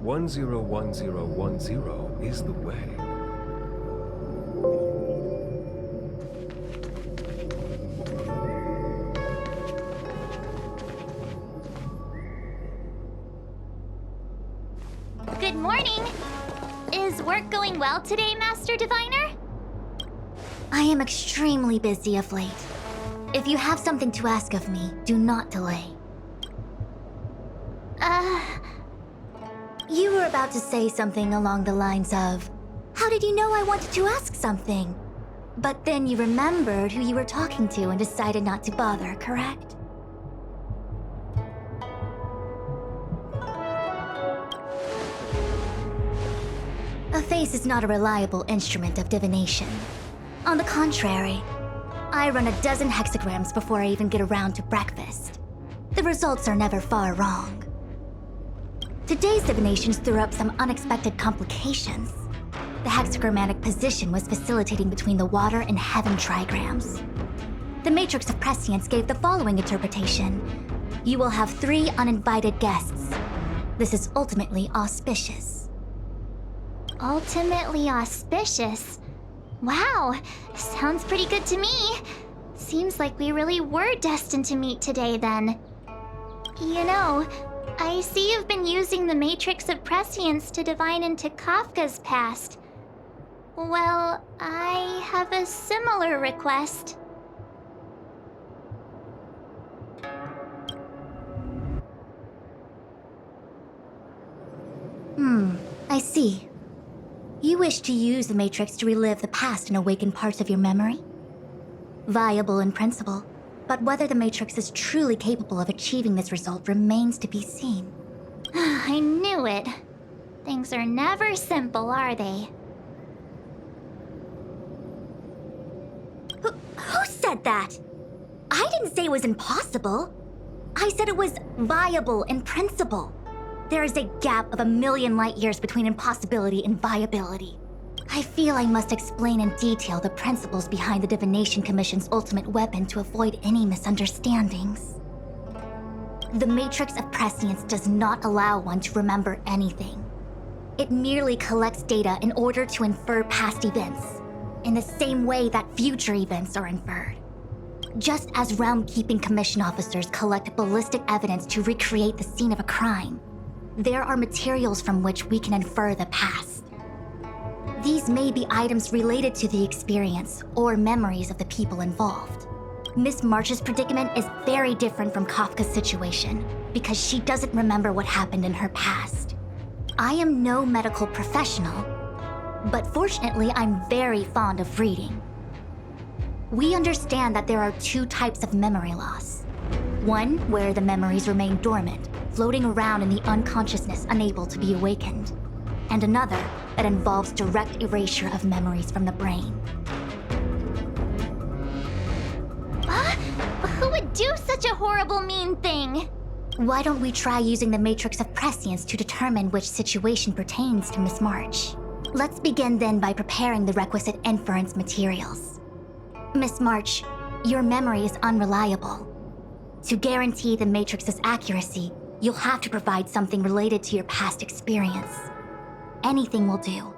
One zero 1010 is the way. Good morning! Is work going well today, Master Diviner? I am extremely busy of late. If you have something to ask of me, do not delay. You were about to say something along the lines of, how did you know I wanted to ask something? But then you remembered who you were talking to and decided not to bother, correct? A face is not a reliable instrument of divination. On the contrary, I run a dozen hexagrams before I even get around to breakfast. The results are never far wrong. Today's divinations threw up some unexpected complications. The hexagrammatic position was facilitating between the water and heaven trigrams. The matrix of prescience gave the following interpretation. You will have 3 uninvited guests. This is ultimately auspicious. Ultimately auspicious? Wow, sounds pretty good to me. Seems like we really were destined to meet today then. You know, I see you've been using the matrix of prescience to divine into Kafka's past. Well, I have a similar request. I see. You wish to use the matrix to relive the past and awaken parts of your memory? Viable in principle, but whether the matrix is truly capable of achieving this result remains to be seen. I knew it. Things are never simple, are they? Who said that? I didn't say it was impossible. I said it was viable in principle. There is a gap of 1,000,000 light years between impossibility and viability. I feel I must explain in detail the principles behind the Divination Commission's ultimate weapon to avoid any misunderstandings. The Matrix of Prescience does not allow one to remember anything. It merely collects data in order to infer past events, in the same way that future events are inferred. Just as Realm-Keeping Commission officers collect ballistic evidence to recreate the scene of a crime, there are materials from which we can infer the past. These may be items related to the experience or memories of the people involved. Miss March's predicament is very different from Kafka's situation because she doesn't remember what happened in her past. I am no medical professional, but fortunately I'm very fond of reading. We understand that there are 2 types of memory loss. One where the memories remain dormant, floating around in the unconsciousness unable to be awakened, and another that involves direct erasure of memories from the brain. Who would do such a horrible, mean thing? Why don't we try using the Matrix of Prescience to determine which situation pertains to Miss March? Let's begin then by preparing the requisite inference materials. Miss March, your memory is unreliable. To guarantee the Matrix's accuracy, you'll have to provide something related to your past experience. Anything will do.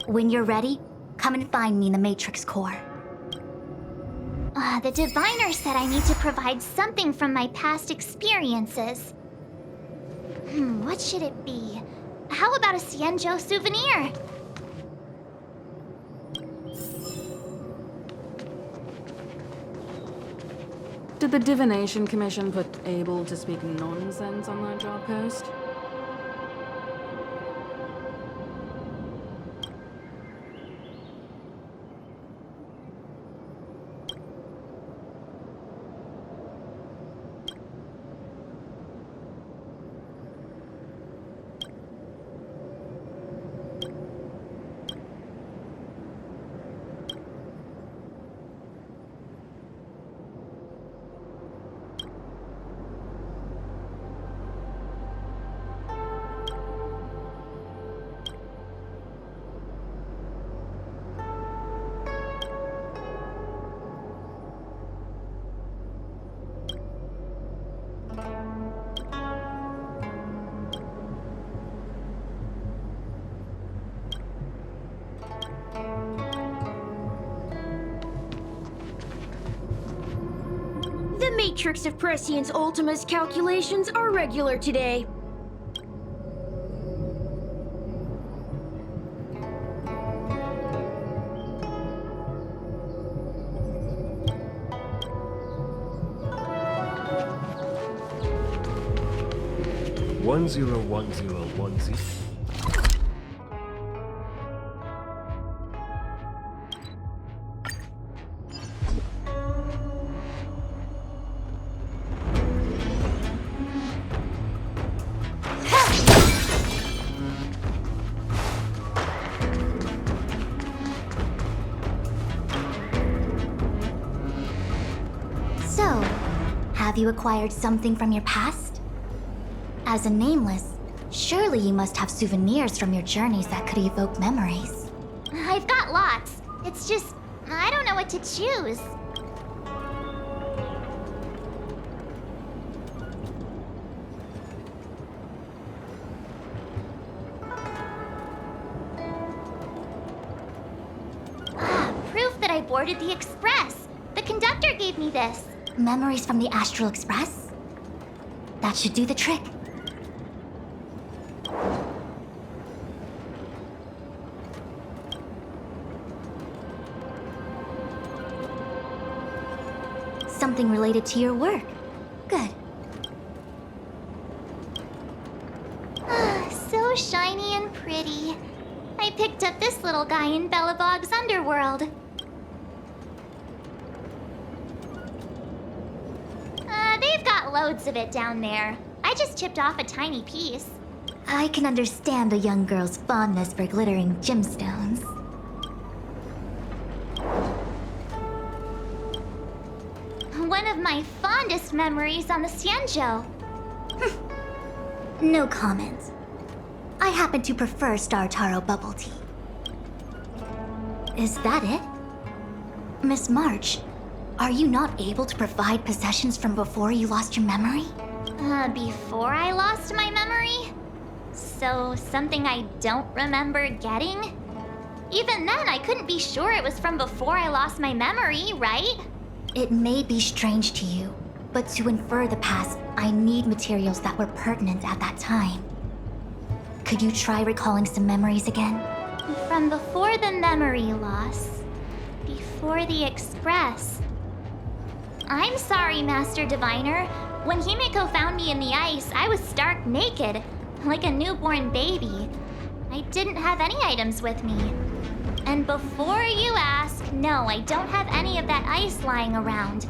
When you're ready, come and find me in the Matrix core. The diviner said I need to provide something from my past experiences. What should it be? How about a Xianzhou souvenir? Did the Divination Commission put able to speak nonsense on that job post? matrix of prescience Ultima's calculations are regular today. One zero one zero one zero. So, have you acquired something from your past? As a nameless, surely you must have souvenirs from your journeys that could evoke memories. I've got lots. It's just, I don't know what to choose. Proof that I boarded the express. The conductor gave me this. Memories from the Astral Express? That should do the trick. Something related to your work. Good. So shiny and pretty. I picked up this little guy in Bellabog's underworld. They've got loads of it down there. I just chipped off a tiny piece. I can understand a young girl's fondness for glittering gemstones. One of my fondest memories on the Xianzhou. No comment. I happen to prefer Star Taro bubble tea. Is that it? Miss March, are you not able to provide possessions from before you lost your memory? Before I lost my memory? So, something I don't remember getting? Even then, I couldn't be sure it was from before I lost my memory, right? It may be strange to you, but to infer the past, I need materials that were pertinent at that time. Could you try recalling some memories again? From before the memory loss. Before the express. I'm sorry, Master Diviner. When Himeko found me in the ice, I was stark naked, like a newborn baby. I didn't have any items with me. And before you ask, no, I don't have any of that ice lying around.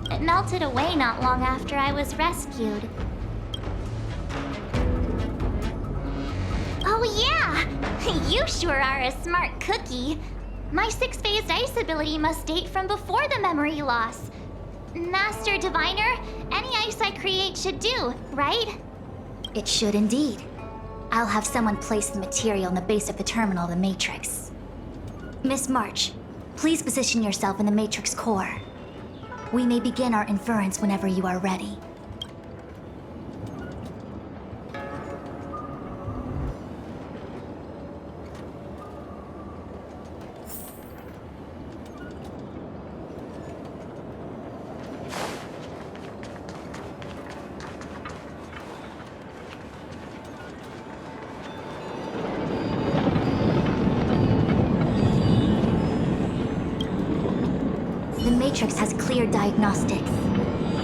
It melted away not long after I was rescued. Oh yeah! You sure are a smart cookie. My six-phased ice ability must date from before the memory loss. Master Diviner, any ice I create should do, right? It should indeed. I'll have someone place the material in the base of the terminal of the Matrix. Miss March, please position yourself in the Matrix core. We may begin our inference whenever you are ready. The Matrix has clear diagnostics.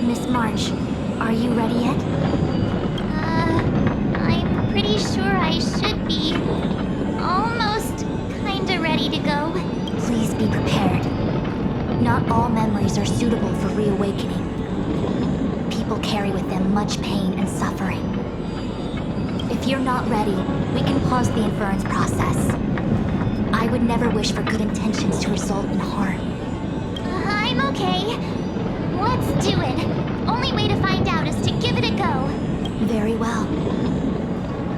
Miss March, are you ready yet? I'm pretty sure I should be. Almost kinda ready to go. Please be prepared. Not all memories are suitable for reawakening. People carry with them much pain and suffering. If you're not ready, we can pause the inference process. I would never wish for good intentions to result in harm. I'm okay. Let's do it. Only way to find out is to give it a go. Very well.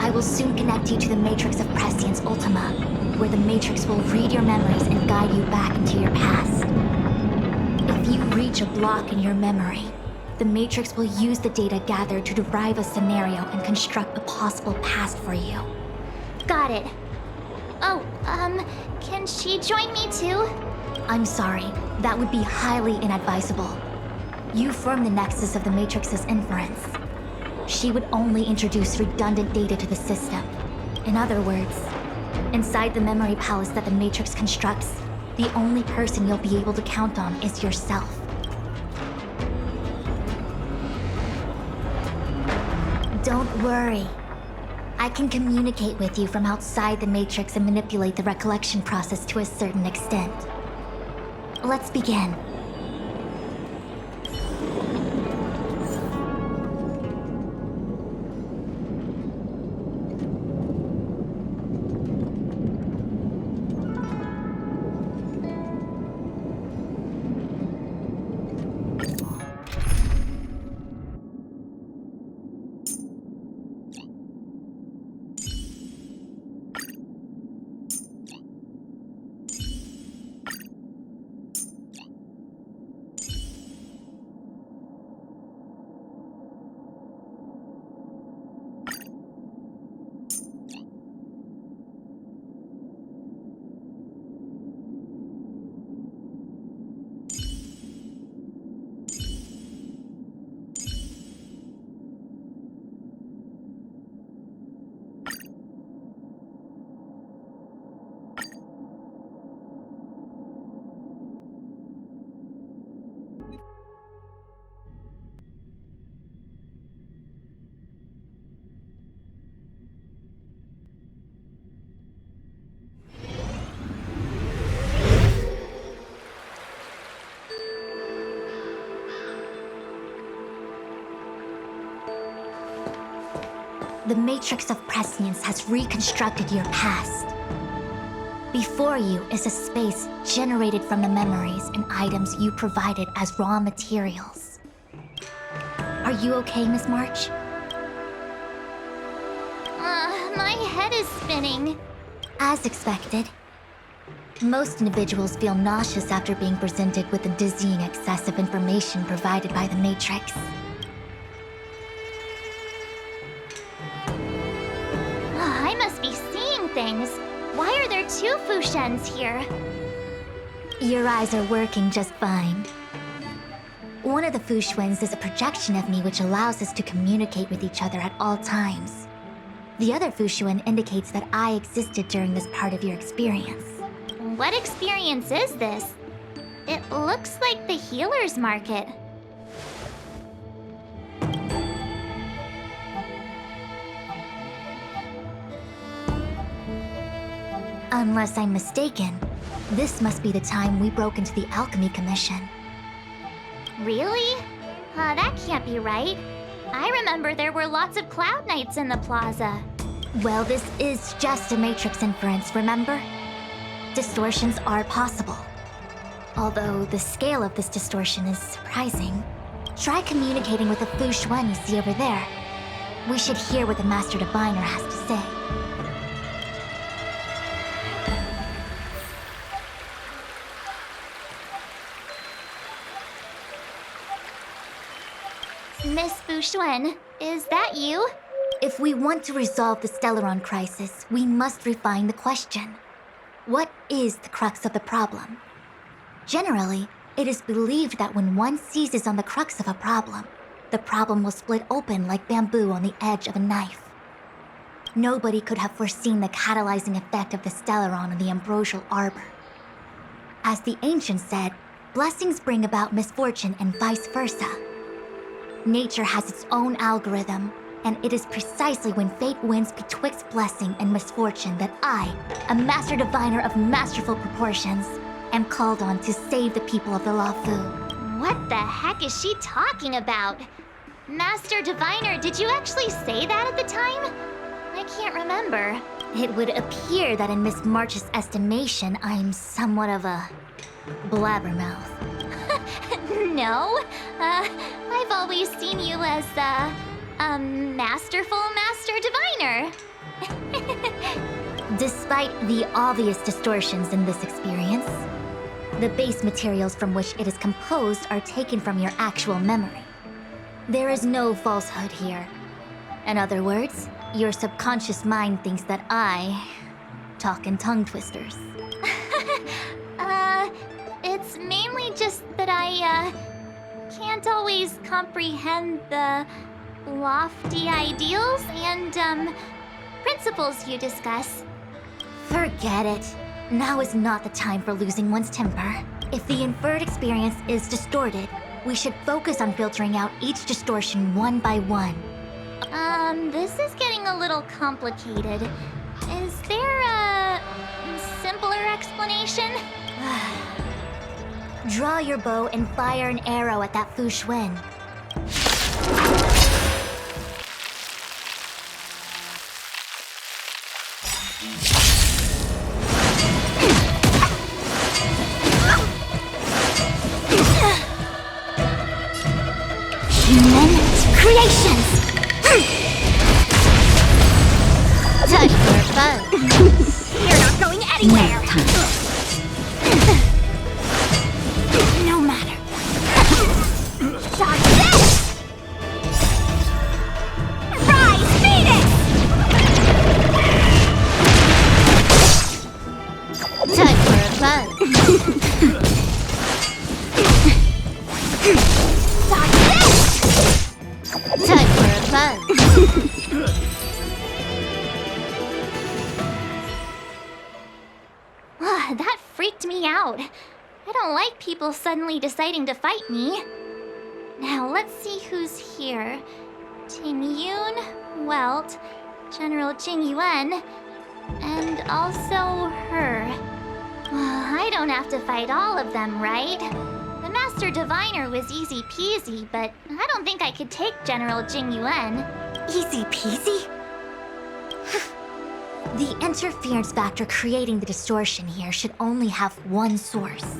I will soon connect you to the Matrix of Prescience Ultima, where the Matrix will read your memories and guide you back into your past. If you reach a block in your memory, the Matrix will use the data gathered to derive a scenario and construct a possible past for you. Got it. Oh, can she join me too? I'm sorry, that would be highly inadvisable. You form the nexus of the Matrix's inference. She would only introduce redundant data to the system. In other words, inside the memory palace that the Matrix constructs, the only person you'll be able to count on is yourself. Don't worry. I can communicate with you from outside the Matrix and manipulate the recollection process to a certain extent. Let's begin. The Matrix of Prescience has reconstructed your past. Before you is a space generated from the memories and items you provided as raw materials. Are you okay, Miss March? My head is spinning. As expected. Most individuals feel nauseous after being presented with the dizzying excess of information provided by the Matrix. I must be seeing things. Why are there two Fushens here? Your eyes are working just fine. One of the Fushwins is a projection of me which allows us to communicate with each other at all times. The other Fushwin indicates that I existed during this part of your experience. What experience is this? It looks like the healer's market. Unless I'm mistaken, this must be the time we broke into the Alchemy Commission. Really? That can't be right. I remember there were lots of Cloud Knights in the plaza. Well, this is just a Matrix inference, remember? Distortions are possible. Although the scale of this distortion is surprising. Try communicating with the Fushwan you see over there. We should hear what the Master Diviner has to say. Miss Fushuen, is that you? If we want to resolve the Stellaron crisis, we must refine the question. What is the crux of the problem? Generally, it is believed that when one seizes on the crux of a problem, the problem will split open like bamboo on the edge of a knife. Nobody could have foreseen the catalyzing effect of the Stellaron on the ambrosial arbor. As the ancients said, blessings bring about misfortune and vice versa. Nature has its own algorithm, and it is precisely when fate wins betwixt blessing and misfortune that I, a Master Diviner of masterful proportions, am called on to save the people of the Lafu. What the heck is she talking about? Master Diviner, did you actually say that at the time? I can't remember. It would appear that in Miss March's estimation, I'm somewhat of a blabbermouth. No, I've always seen you as a masterful Master Diviner. Despite the obvious distortions in this experience, the base materials from which it is composed are taken from your actual memory. There is no falsehood here. In other words, your subconscious mind thinks that I talk in tongue twisters. It's mainly just that I can't always comprehend the lofty ideals and, principles you discuss. Forget it. Now is not the time for losing one's temper. If the inferred experience is distorted, we should focus on filtering out each distortion one by one. This is getting a little complicated. Is there a simpler explanation? Draw your bow and fire an arrow at that Fu Xuan. Human creations! Time for fun. You're not going anywhere! No matter. Dodge this! Rise, Phoenix! Time for fun. Dodge this! Time for fun. That freaked me out. I don't like people suddenly deciding to fight me. Now let's see who's here. Ting Yun, Welt, General Jing Yuan, and also her. I don't have to fight all of them, right? The Master Diviner was easy peasy, but I don't think I could take General Jing Yuan. Easy peasy? The interference factor creating the distortion here should only have one source.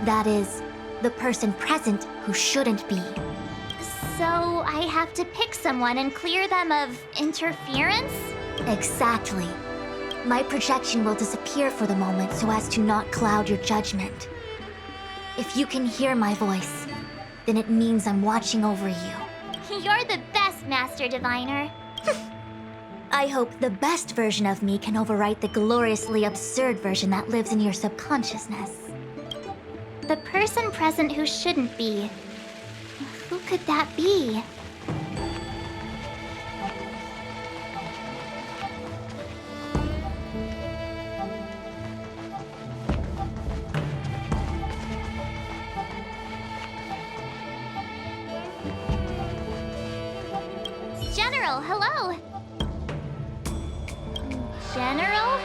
That is, the person present who shouldn't be. So I have to pick someone and clear them of interference? Exactly. My projection will disappear for the moment so as to not cloud your judgment. If you can hear my voice, then it means I'm watching over you. You're the best, Master Diviner. I hope the best version of me can overwrite the gloriously absurd version that lives in your subconsciousness. The person present who shouldn't be. Who could that be? General, hello! General?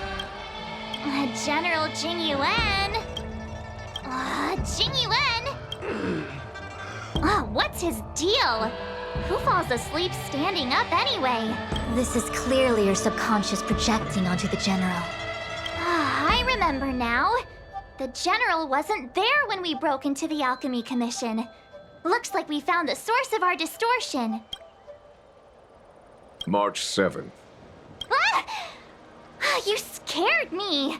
General Jing Yuan? Jing Yuan? What's his deal? Who falls asleep standing up anyway? This is clearly your subconscious projecting onto the General. I remember now. The General wasn't there when we broke into the Alchemy Commission. Looks like we found the source of our distortion. March 7th. Ah! You scared me.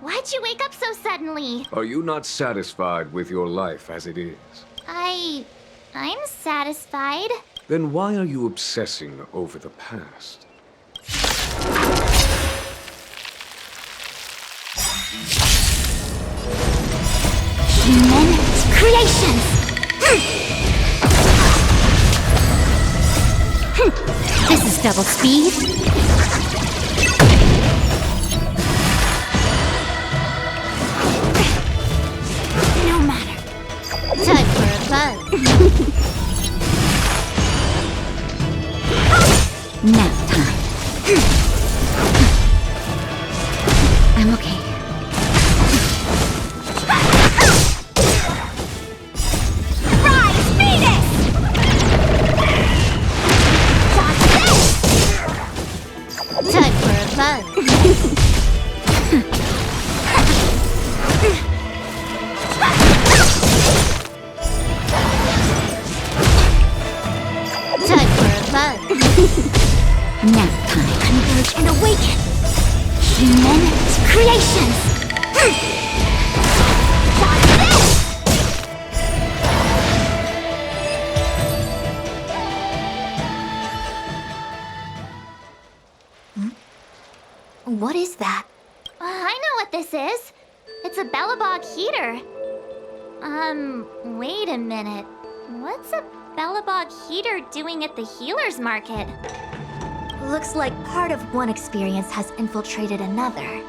Why'd you wake up so suddenly? Are you not satisfied with your life as it is? I'm satisfied. Then why are you obsessing over the past? Human creations! This is double speed. No matter. Time for a buzz. Nap time. I'm okay. Rise, Phoenix! Time for a buzz. Time for a buzz. Nap time. Converge and awaken. Human creations. What is that? I know what this is. It's a Bellabog heater. Wait a minute. What's a Belobog heater doing at the healer's market? Looks like part of one experience has infiltrated another.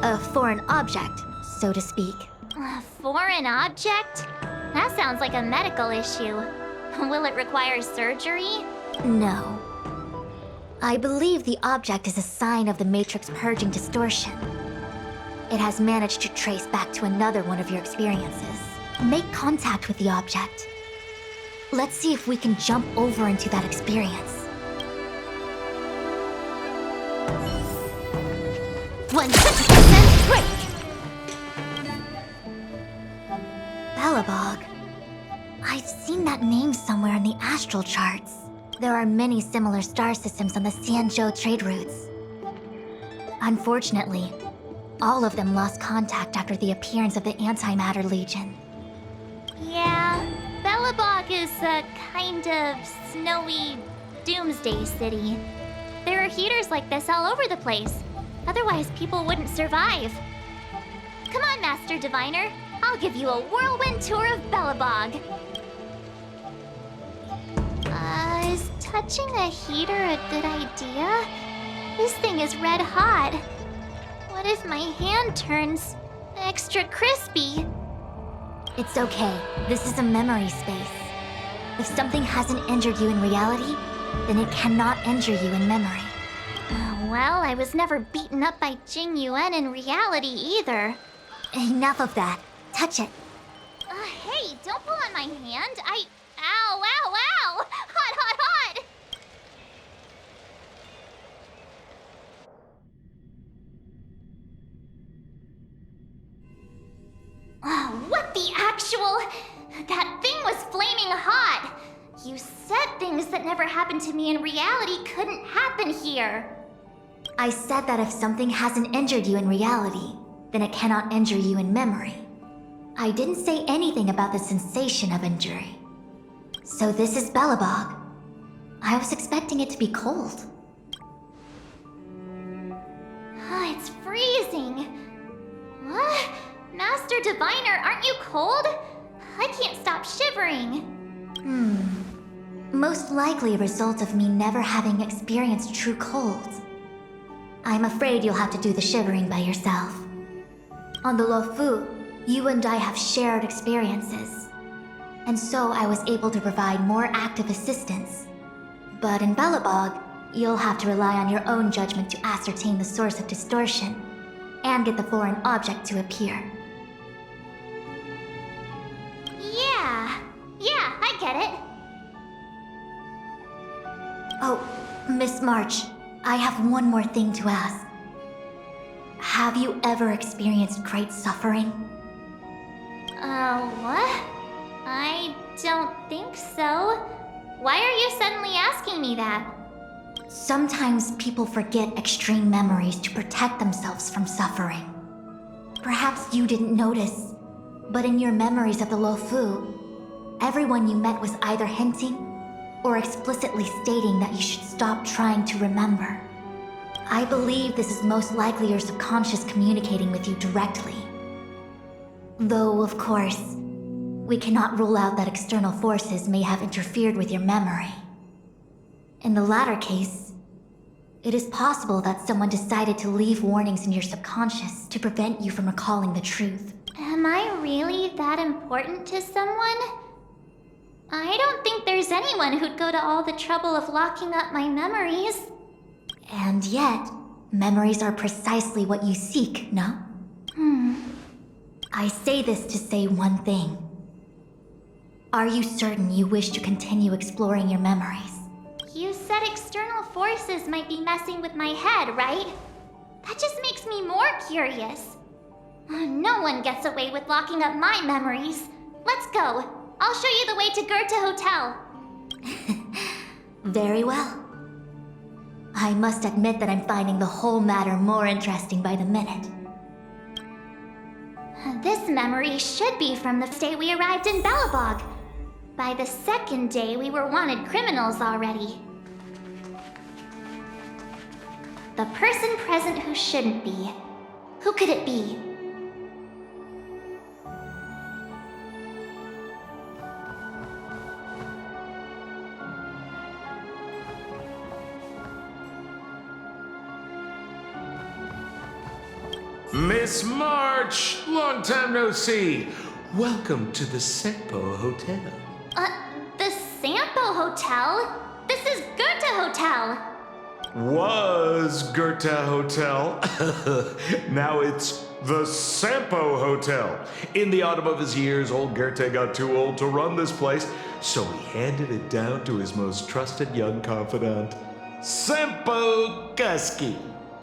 A foreign object, so to speak. A foreign object? That sounds like a medical issue. Will it require surgery? No. I believe the object is a sign of the Matrix purging distortion. It has managed to trace back to another one of your experiences. Make contact with the object. Let's see if we can jump over into that experience. 100% break! Belobog. I've seen that name somewhere in the astral charts. There are many similar star systems on the Sanzhou trade routes. Unfortunately, all of them lost contact after the appearance of the Antimatter Legion. Yeah, Belobog is a kind of snowy doomsday city. There are heaters like this all over the place. Otherwise, people wouldn't survive. Come on, Master Diviner. I'll give you a whirlwind tour of Belobog. Is touching a heater a good idea? This thing is red hot. What if my hand turns extra crispy? It's okay. This is a memory space. If something hasn't injured you in reality, then it cannot injure you in memory. Well, I was never beaten up by Jing Yuan in reality either. Enough of that. Touch it. Hey, don't pull on my hand. Ow, ow, ow! Hot, hot, hot! Oh, what the actual... That thing was flaming hot! You said things that never happened to me in reality couldn't happen here. I said that if something hasn't injured you in reality, then it cannot injure you in memory. I didn't say anything about the sensation of injury. So this is Belobog. I was expecting it to be cold. It's freezing. What? Master Diviner, aren't you cold? I can't stop shivering. Most likely a result of me never having experienced true cold. I'm afraid you'll have to do the shivering by yourself. On the Luofu, you and I have shared experiences. And so I was able to provide more active assistance. But in Belobog, you'll have to rely on your own judgment to ascertain the source of distortion, and get the foreign object to appear. Yeah, I get it. Oh, Miss March, I have one more thing to ask. Have you ever experienced great suffering? What? I don't think so. Why are you suddenly asking me that? Sometimes people forget extreme memories to protect themselves from suffering. Perhaps you didn't notice, but in your memories of the Luofu, everyone you met was either hinting or explicitly stating that you should stop trying to remember. I believe this is most likely your subconscious communicating with you directly. Though, of course, we cannot rule out that external forces may have interfered with your memory. In the latter case, it is possible that someone decided to leave warnings in your subconscious to prevent you from recalling the truth. Am I really that important to someone? I don't think there's anyone who'd go to all the trouble of locking up my memories. And yet, memories are precisely what you seek, no? I say this to say one thing. Are you certain you wish to continue exploring your memories? You said external forces might be messing with my head, right? That just makes me more curious. No one gets away with locking up my memories. Let's go. I'll show you the way to Goethe Hotel. Very well. I must admit that I'm finding the whole matter more interesting by the minute. This memory should be from the day we arrived in Belobog. By the second day, we were wanted criminals already. The person present who shouldn't be. Who could it be? Miss March, long time no see. Welcome to the Sempo Hotel. The Sampo Hotel? This is Goethe Hotel. Was Goethe Hotel. Now it's the Sempo Hotel. In the autumn of his years, old Goethe got too old to run this place, so he handed it down to his most trusted young confidant, Sempo Gusky.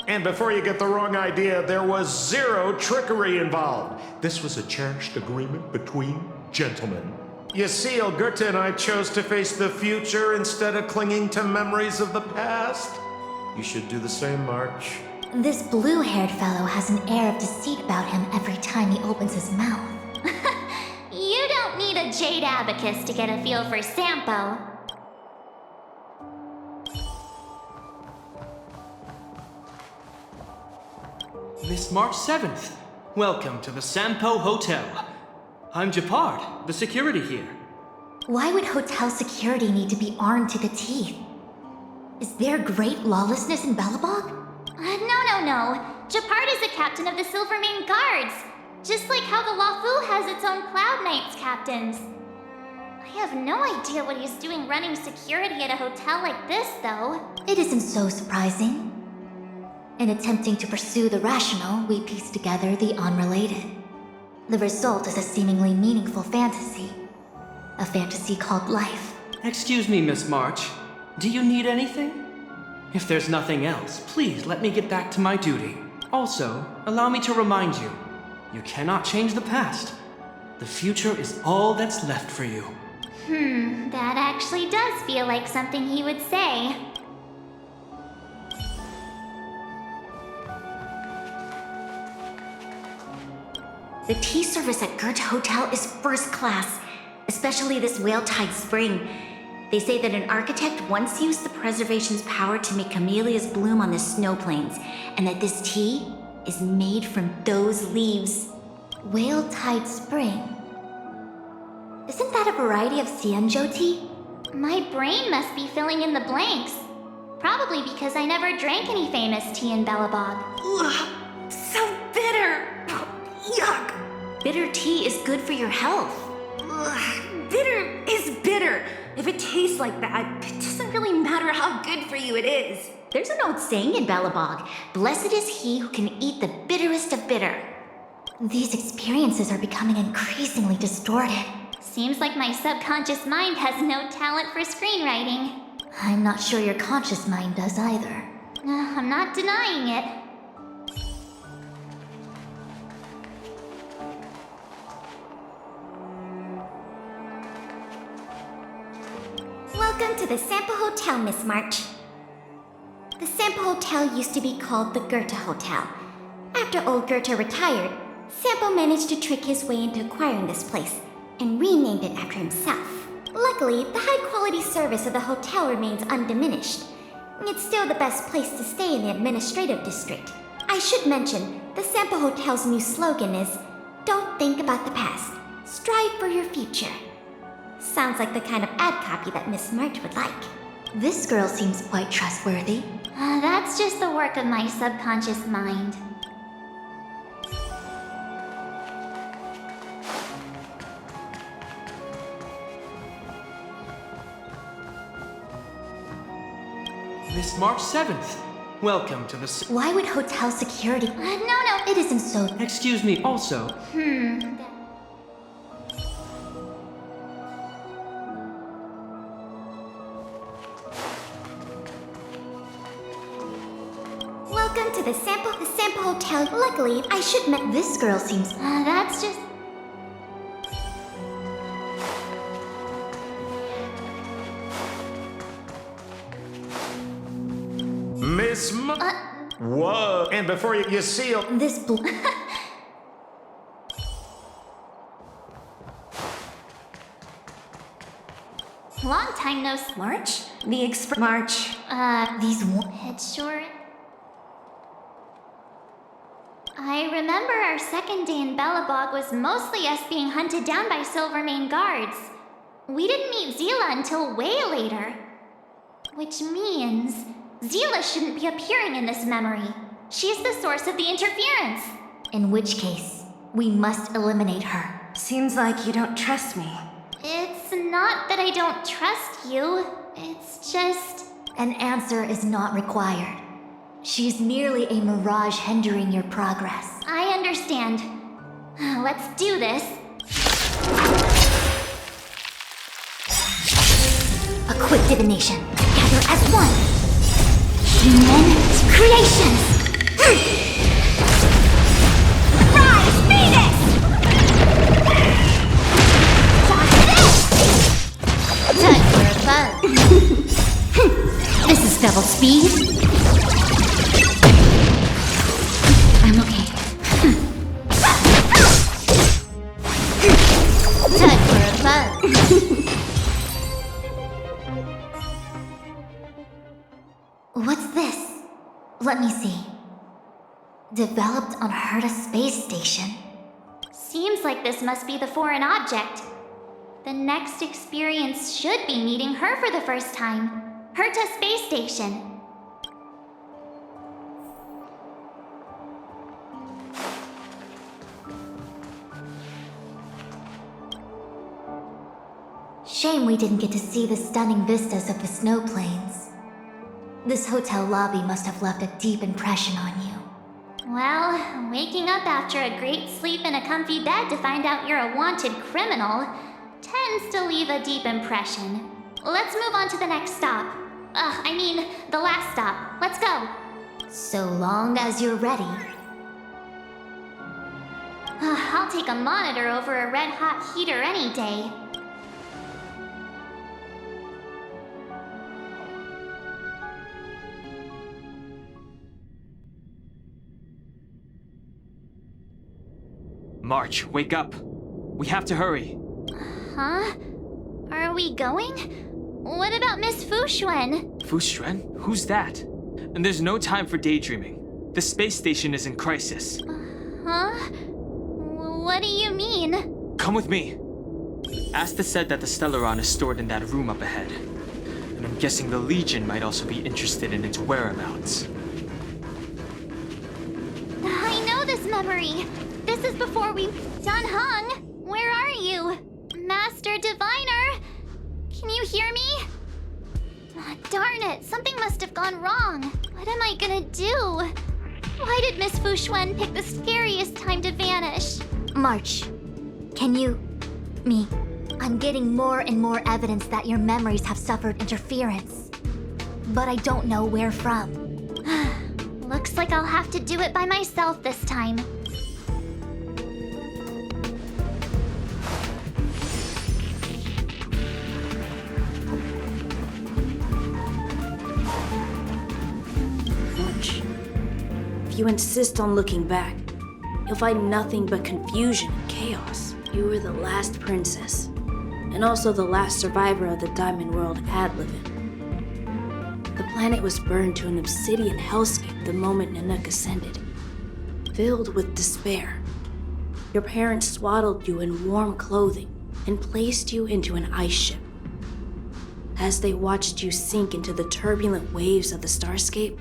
And before you get the wrong idea, there was zero trickery involved. This was a cherished agreement between gentlemen. You see, old Goethe and I chose to face the future instead of clinging to memories of the past. You should do the same, March. This blue-haired fellow has an air of deceit about him every time he opens his mouth. You don't need a jade abacus to get a feel for Sampo. Miss March 7th, welcome to the Sampo Hotel. I'm Japard, the security here. Why would hotel security need to be armed to the teeth? Is there great lawlessness in Belobog? No. Japard is the captain of the Silvermane Guards. Just like how the Lafu has its own Cloud Knights captains. I have no idea what he's doing running security at a hotel like this, though. It isn't so surprising. In attempting to pursue the rational, we piece together the unrelated. The result is a seemingly meaningful fantasy. A fantasy called life. Excuse me, Miss March. Do you need anything? If there's nothing else, please let me get back to my duty. Also, allow me to remind you, you cannot change the past. The future is all that's left for you. That actually does feel like something he would say. The tea service at Goethe Hotel is first class, especially this Whale-Tide Spring. They say that an architect once used the preservation's power to make camellias bloom on the snow plains, and that this tea is made from those leaves. Whale-Tide Spring? Isn't that a variety of Xianzhou tea? My brain must be filling in the blanks. Probably because I never drank any famous tea in Belobog. Ugh, so bitter! Yuck! Bitter tea is good for your health. Ugh, bitter is bitter. If it tastes like that, it doesn't really matter how good for you it is. There's an old saying in Belobog, blessed is he who can eat the bitterest of bitter. These experiences are becoming increasingly distorted. Seems like my subconscious mind has no talent for screenwriting. I'm not sure your conscious mind does either. I'm not denying it. Welcome to the Sampo Hotel, Miss March. The Sampo Hotel used to be called the Goethe Hotel. After old Goethe retired, Sampo managed to trick his way into acquiring this place and renamed it after himself. Luckily, the high-quality service of the hotel remains undiminished. It's still the best place to stay in the administrative district. I should mention, the Sampo Hotel's new slogan is, "Don't think about the past, strive for your future." Sounds like the kind of ad copy that Miss March would like. This girl seems quite trustworthy. That's just the work of my subconscious mind. Miss March 7th, welcome to the Why would hotel security? No. It isn't so. Excuse me, also. Welcome to the Sampo Hotel. Luckily, I should mention This girl seems. That's just... Miss Whoa. And before you seal... This Long time no March? March. These It's short. I remember our second day in Belobog was mostly us being hunted down by Silvermane guards. We didn't meet Zila until way later. Which means Zila shouldn't be appearing in this memory. She's the source of the interference. In which case, we must eliminate her. Seems like you don't trust me. It's not that I don't trust you. It's just... An answer is not required. She's merely a mirage hindering your progress. I understand. Let's do this. A quick divination. Gather as one. Human creations. Rise, Venus! Watch this! Time for fun. This is double speed. I'm okay. Time for fun. What's this? Let me see. Developed on Herta space station. Seems like this must be the foreign object. The next experience should be meeting her for the first time. Herta space station. Shame we didn't get to see the stunning vistas of the snow plains. This hotel lobby must have left a deep impression on you. Well, waking up after a great sleep in a comfy bed to find out you're a wanted criminal tends to leave a deep impression. Let's move on to the next stop. The last stop. Let's go. So long as you're ready. I'll take a monitor over a red-hot heater any day. March, wake up. We have to hurry. Huh? Are we going? What about Miss Fuxuan? Fuxuan? Who's that? And there's no time for daydreaming. The space station is in crisis. Huh? What do you mean? Come with me. Asta said that the Stellaron is stored in that room up ahead. And I'm guessing the Legion might also be interested in its whereabouts. I know this memory. This is before we done hung. Where are you? Master Diviner? Can you hear me? Darn it, something must have gone wrong. What am I gonna do? Why did Miss Fuxuan pick the scariest time to vanish? March, can you... me? I'm getting more and more evidence that your memories have suffered interference. But I don't know where from. Looks like I'll have to do it by myself this time. If you insist on looking back, you'll find nothing but confusion and chaos. You were the last princess, and also the last survivor of the Diamond World Adlivin. The planet was burned to an obsidian hellscape the moment Nanook ascended, filled with despair. Your parents swaddled you in warm clothing and placed you into an ice ship. As they watched you sink into the turbulent waves of the starscape,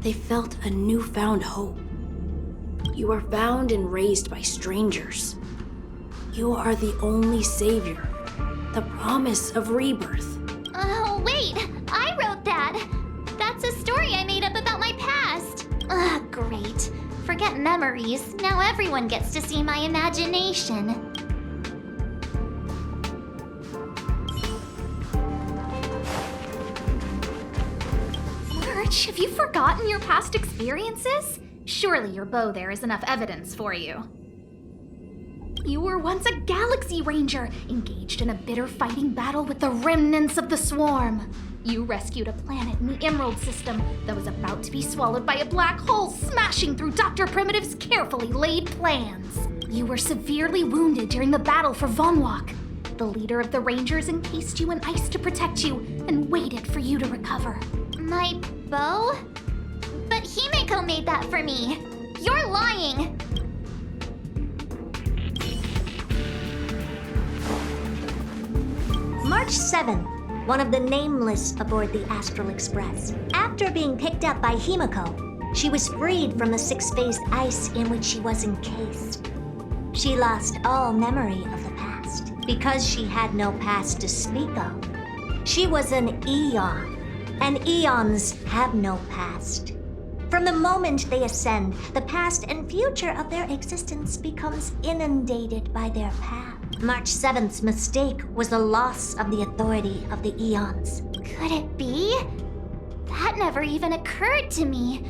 they felt a newfound hope. You were found and raised by strangers. You are the only savior, the promise of rebirth. Oh, wait! I wrote that! That's a story I made up about my past! Ugh, great. Forget memories. Now everyone gets to see my imagination. Have you forgotten your past experiences? Surely your bow there is enough evidence for you. You were once a Galaxy Ranger, engaged in a bitter fighting battle with the remnants of the Swarm. You rescued a planet in the Emerald System that was about to be swallowed by a black hole, smashing through Dr. Primitive's carefully laid plans. You were severely wounded during the battle for Vonwalk. The leader of the Rangers encased you in ice to protect you and waited for you to recover. My bow? But Himeko made that for me. You're lying. March 7th, one of the Nameless aboard the Astral Express. After being picked up by Himeko, She was freed from the six-phase ice in which she was encased. She lost all memory of the past because she had no past to speak of. She was an Aeon, and Aeons have no past. From the moment they ascend, the past and future of their existence becomes inundated by their path. March 7th's mistake was the loss of the authority of the Aeons. Could it be? That never even occurred to me.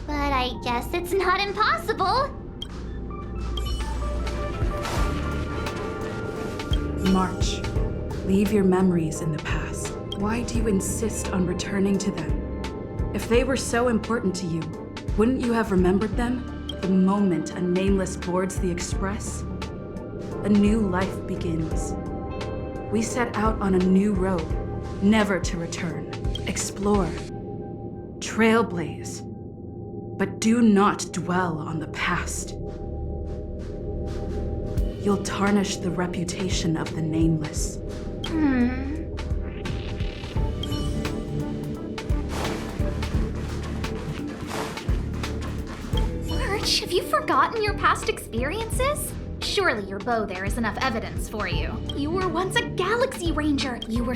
But I guess it's not impossible. March, leave your memories in the past. Why do you insist on returning to them? If they were so important to you, wouldn't you have remembered them the moment a nameless boards the express? A new life begins. We set out on a new road, never to return. Explore, trailblaze, but do not dwell on the past. You'll tarnish the reputation of the nameless. March, have you forgotten your past experiences? Surely your bow there is enough evidence for you. You were once a galaxy ranger. You were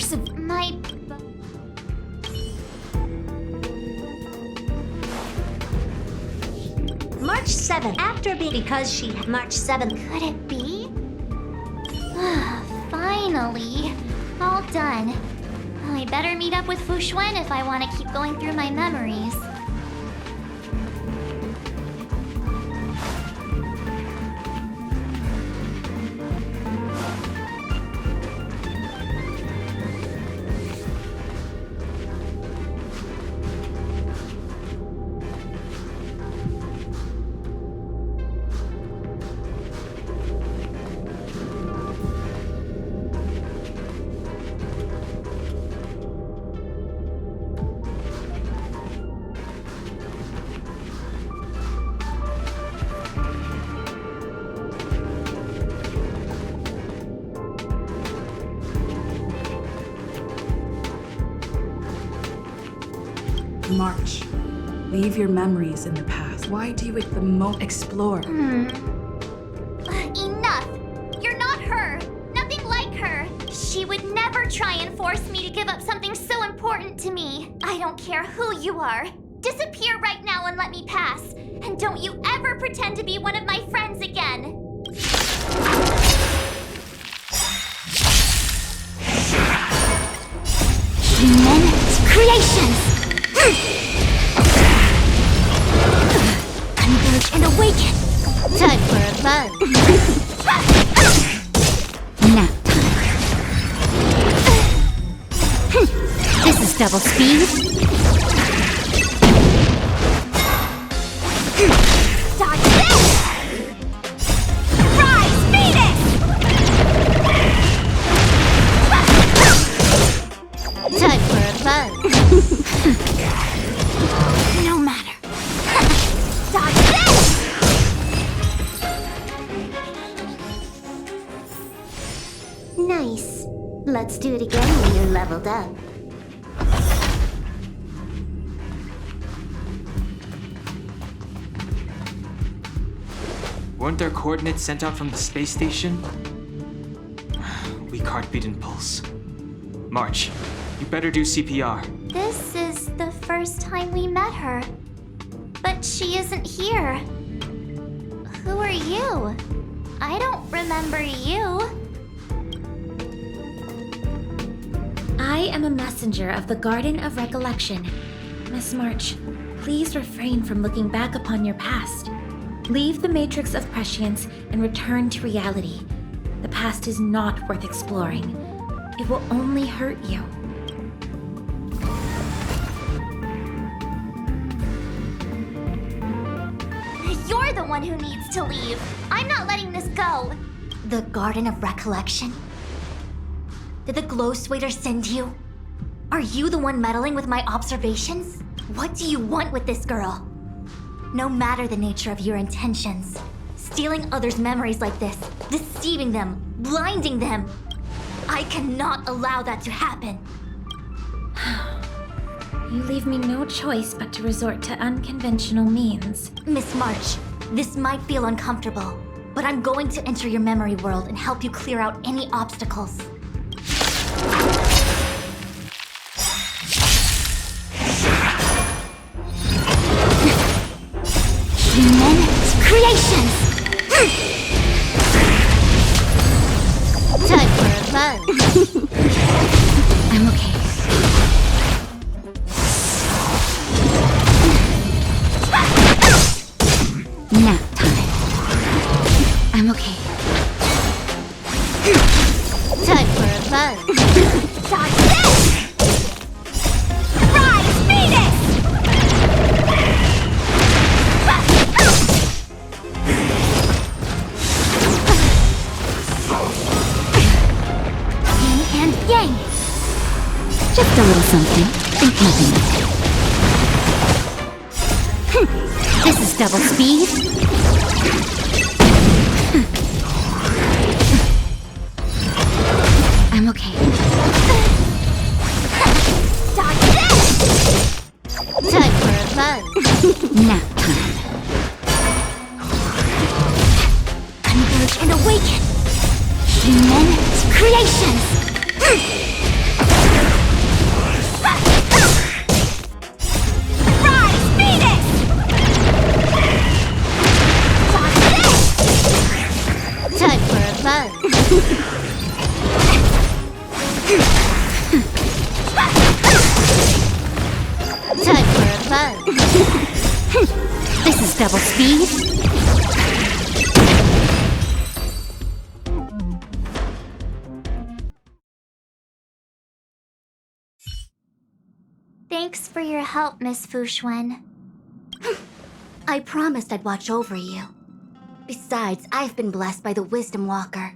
March 7th, after being because she March 7th. Could it be? Finally. All done. I better meet up with Fushuen if I want to keep going through my memories. March, leave your memories in the past. Why do you explore? Enough! You're not her! Nothing like her! She would never try and force me to give up something so important to me. I don't care who you are. Disappear right now and let me pass. And don't you ever pretend to be one of my friends again. Men's creations! Converge and awaken! Time for a buzz. Nap time. This is double speed. Dodge this! Rise, Phoenix! Time for a buzz. No matter. Dodge this! Nice. Let's do it again when you're leveled up. Weren't there coordinates sent out from the space station? Weak heartbeat and pulse. March, you better do CPR. This is the first time we met her. But she isn't here. Who are you? I don't remember you. I am a messenger of the Garden of Recollection. Miss March, please refrain from looking back upon your past. Leave the matrix of prescience and return to reality. The past is not worth exploring. It will only hurt you. You're the one who needs to leave. I'm not letting this go. The Garden of Recollection? Did the Glow Swader send you? Are you the one meddling with my observations? What do you want with this girl? No matter the nature of your intentions, stealing others' memories like this, deceiving them, blinding them, I cannot allow that to happen. You leave me no choice but to resort to unconventional means. Miss March, this might feel uncomfortable, but I'm going to enter your memory world and help you clear out any obstacles. Human creations! Time for a fun. I'm okay. Nap time. I'm okay. Time for a fun. Dodge this! Rise, Venus! Yin and yang. Just a little something. Think nothing of it. This is double speed. I'm okay. Dodge this! Time for a fun. Nap time. Converge and awaken. Human creations. Rise, Venus! Dodge this! Time for a fun. Time for a fun. This is double speed. Thanks for your help, Miss Fushuen. I promised I'd watch over you. Besides, I've been blessed by the Wisdom Walker.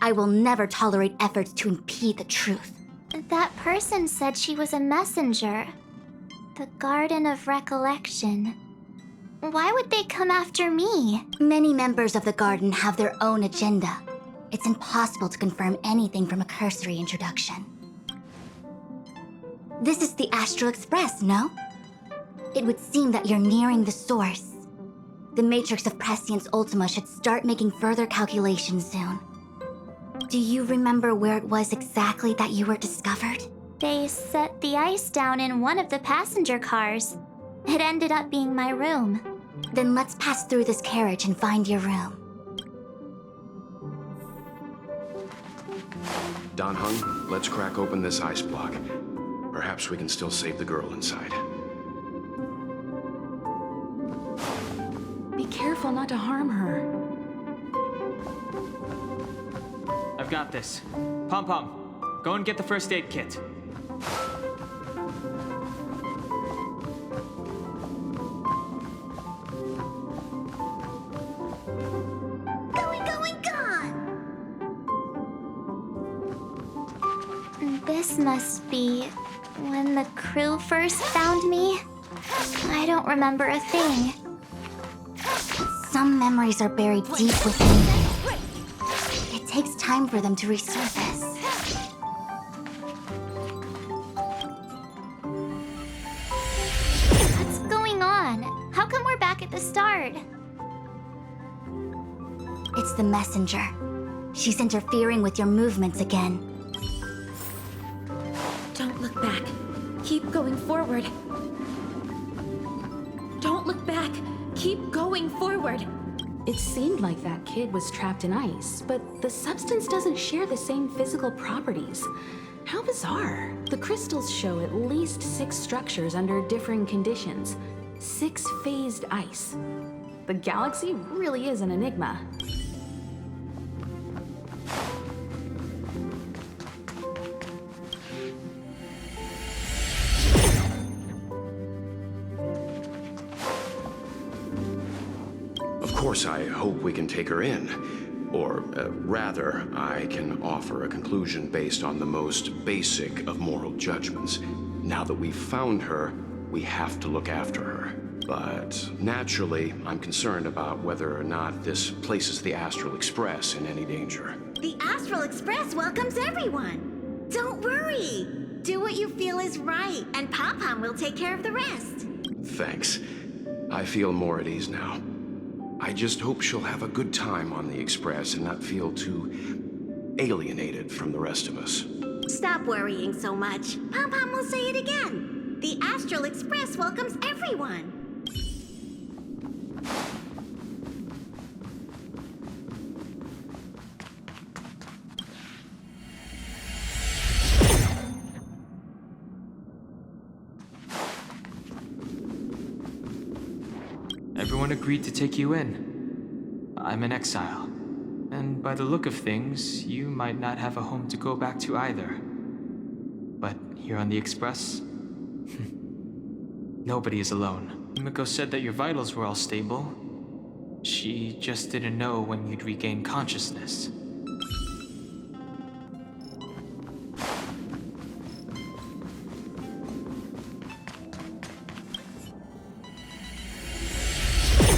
I will never tolerate efforts to impede the truth. That person said she was a messenger. The Garden of Recollection. Why would they come after me? Many members of the Garden have their own agenda. It's impossible to confirm anything from a cursory introduction. This is the Astral Express, no? It would seem that you're nearing the source. The matrix of Prescience Ultima should start making further calculations soon. Do you remember where it was exactly that you were discovered? They set the ice down in one of the passenger cars. It ended up being my room. Then let's pass through this carriage and find your room. Dan Hung, let's crack open this ice block. Perhaps we can still save the girl inside. Be careful not to harm her. I've got this. Pom-Pom, go and get the first aid kit. This must be when the crew first found me. I don't remember a thing. Some memories are buried deep within you. It takes time for them to resurface. What's going on? How come we're back at the start? It's the messenger. She's interfering with your movements again. Don't look back. Keep going forward. Don't look back. Keep going forward. It seemed like that kid was trapped in ice, but the substance doesn't share the same physical properties. How bizarre. The crystals show at least 6 structures under differing conditions. 6-phased ice. The galaxy really is an enigma. Of course, I hope we can take her in. Or, rather, I can offer a conclusion based on the most basic of moral judgments. Now that we've found her, we have to look after her. But naturally, I'm concerned about whether or not this places the Astral Express in any danger. The Astral Express welcomes everyone. Don't worry. Do what you feel is right, and Pom-Pom will take care of the rest. Thanks. I feel more at ease now. I just hope she'll have a good time on the Express and not feel too alienated from the rest of us. Stop worrying so much. Pom-Pom will say it again. The Astral Express welcomes everyone. Everyone agreed to take you in. I'm in exile. And by the look of things, you might not have a home to go back to either. But here on the Express, nobody is alone. Himiko said that your vitals were all stable. She just didn't know when you'd regain consciousness.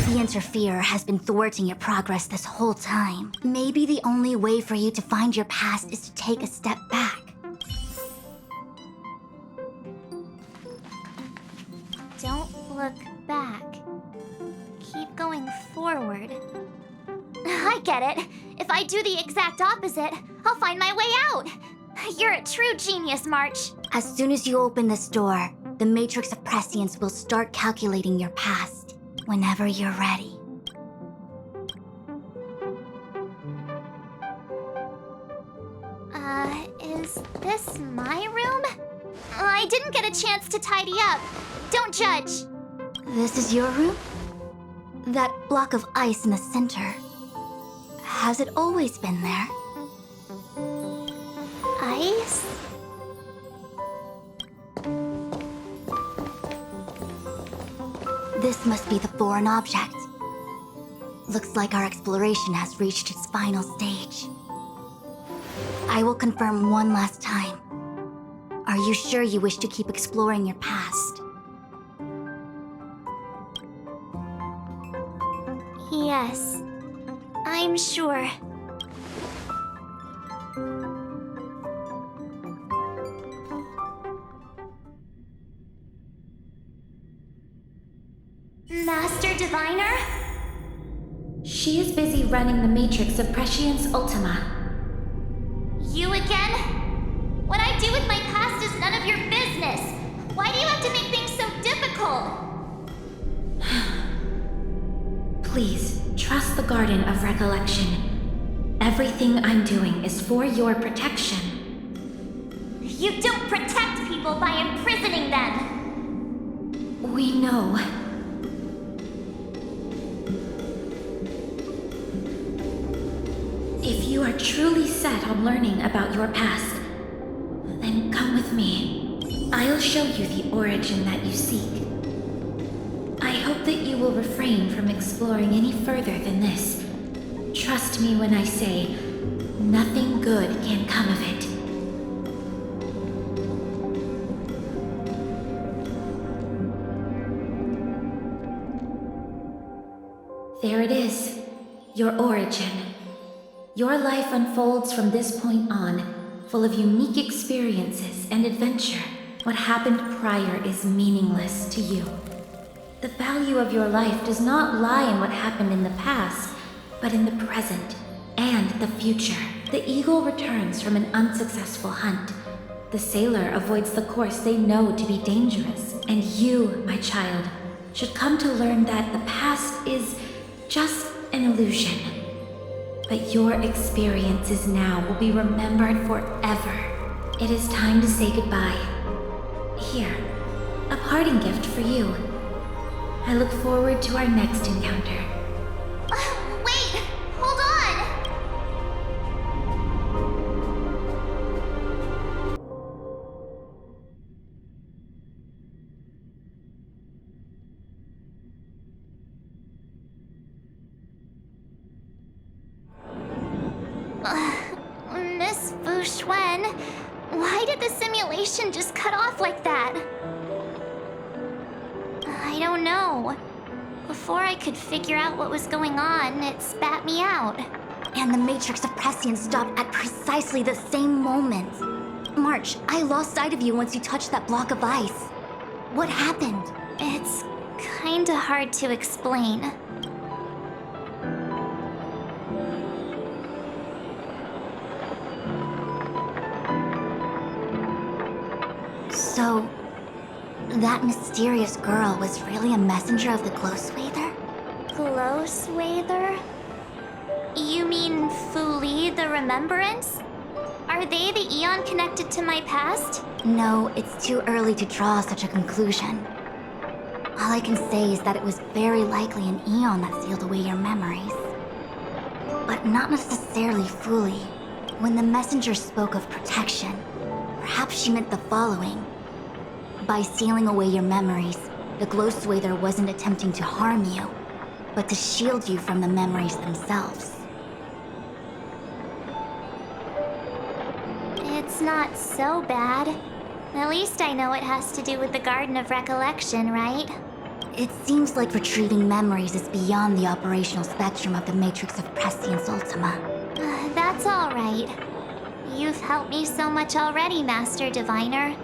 The Interferer has been thwarting your progress this whole time. Maybe the only way for you to find your past is to take a step back. Don't look back. Keep going forward. I get it. If I do the exact opposite, I'll find my way out. You're a true genius, March. As soon as you open this door, the Matrix of Prescience will start calculating your past. Whenever you're ready. Is this my room? I didn't get a chance to tidy up. Don't judge. This is your room? That block of ice in the center. Has it always been there? Ice? This must be the foreign object. Looks like our exploration has reached its final stage. I will confirm one last time. Are you sure you wish to keep exploring your past? Yes, I'm sure. Master Diviner? She is busy running the Matrix of Prescience Ultima. You again? What I do with my past is none of your business. Why do you have to make things so difficult? Please, trust the Garden of Recollection. Everything I'm doing is for your protection. You don't protect people by imprisoning them. We know. If you are truly set on learning about your past, then come with me. I'll show you the origin that you seek. I hope that you will refrain from exploring any further than this. Trust me when I say, nothing good can come of it. There it is, your origin. Your life unfolds from this point on, full of unique experiences and adventure. What happened prior is meaningless to you. The value of your life does not lie in what happened in the past, but in the present and the future. The eagle returns from an unsuccessful hunt. The sailor avoids the course they know to be dangerous. And you, my child, should come to learn that the past is just an illusion. But your experiences now will be remembered forever. It is time to say goodbye. Here, a parting gift for you. I look forward to our next encounter. Wait! Hold on! Miss Fu Xuan, why did the simulation just cut off like that? I don't know. Before I could figure out what was going on, it spat me out. And the Matrix of Prescience stopped at precisely the same moment. March, I lost sight of you once you touched that block of ice. What happened? It's kinda hard to explain. So, that mysterious girl was really a messenger of the Glow Swather? Glow Swather? You mean Fuli the Remembrance? Are they the Aeon connected to my past? No, it's too early to draw such a conclusion. All I can say is that it was very likely an Aeon that sealed away your memories. But not necessarily Fuli. When the messenger spoke of protection, perhaps she meant the following. By sealing away your memories, the Glow Swather wasn't attempting to harm you, but to shield you from the memories themselves. It's not so bad. At least I know it has to do with the Garden of Recollection, right? It seems like retrieving memories is beyond the operational spectrum of the Matrix of Prescience Ultima. That's all right. You've helped me so much already, Master Diviner.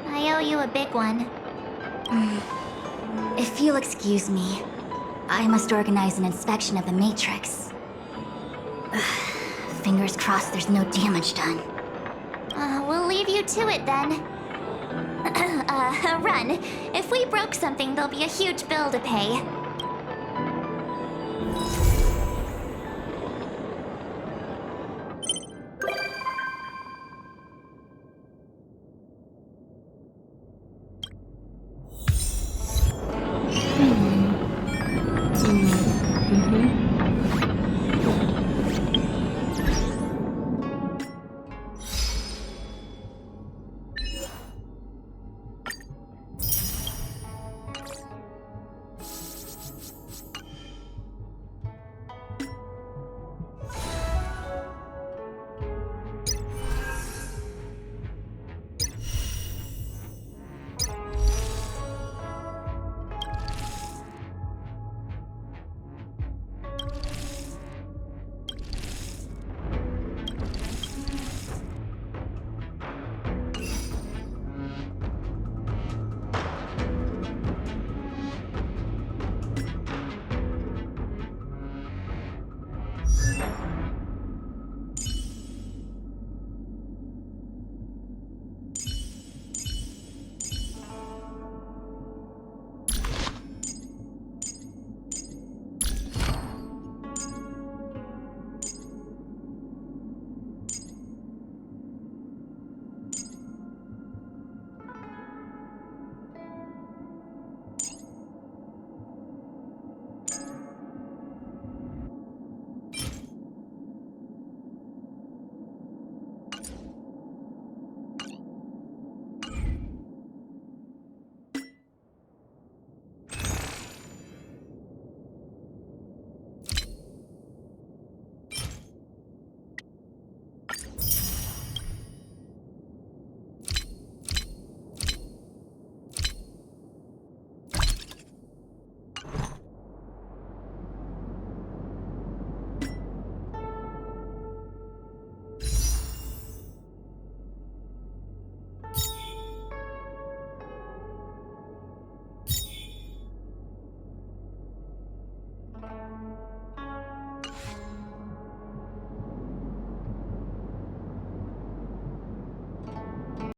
I owe you a big one. If you'll excuse me, I must organize an inspection of the Matrix. Fingers crossed there's no damage done. We'll leave you to it then. Run. If we broke something, there'll be a huge bill to pay.